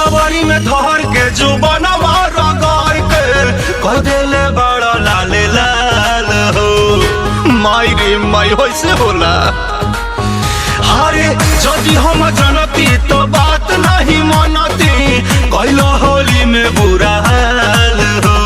जवानी में धर के जो बनवा रगड़ के कह देले बड़ा लाल लाल हो। माई रे माई होइसे होला। अरे जदि हम जनती तो बात नहीं मनती कैलो होली में बुरा हाल हो।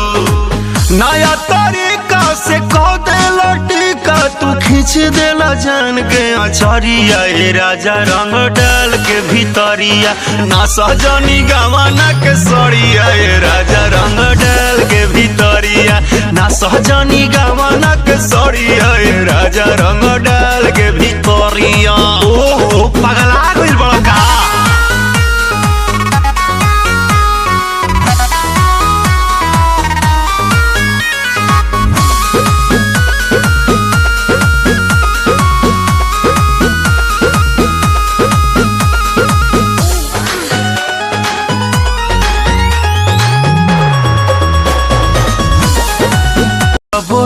नया तरीका से कह देला टीका तू खींच देला जान के अचरिया। ए राजा रंग डाल के भीतरिया ना सहजनी गवाना के सड़िया। ए राजा रंग डाल के भीतरिया ना सहजनी गवाना के सड़िया। ए राजा रंग डाल के भीतरिया। ओ पगला गइल बड़ा का।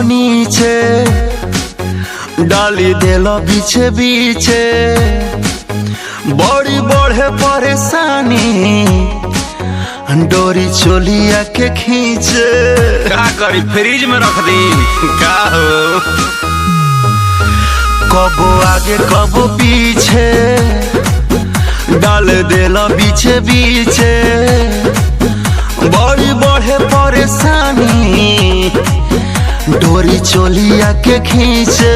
नीचे डाली देला बीचे बीचे बड़ी बढ़े परेशानी डोरी चोलिया के खींचे। का करी फ्रिज में रख दी का हो। कबो आगे कबो पीछे डाल देला बीचे बीचे बड़ी बढ़े परेशानी डोरी चोलिया के खींचे।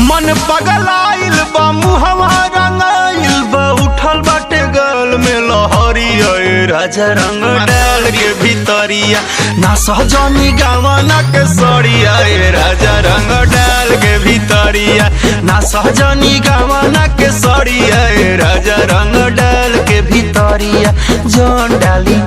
मन पगलाइल बा मुहवा रंगाइल बा उठल बाटे गल में लहरिया। ए राजा रंग डाल के भीतरिया ना सहजनी गवाना के सड़िया। ए राजा रंग डाल के भीतरिया ना सहजनी गवाना के सड़िया। ए राजा रंग डाल के भीतरिया जौन डाली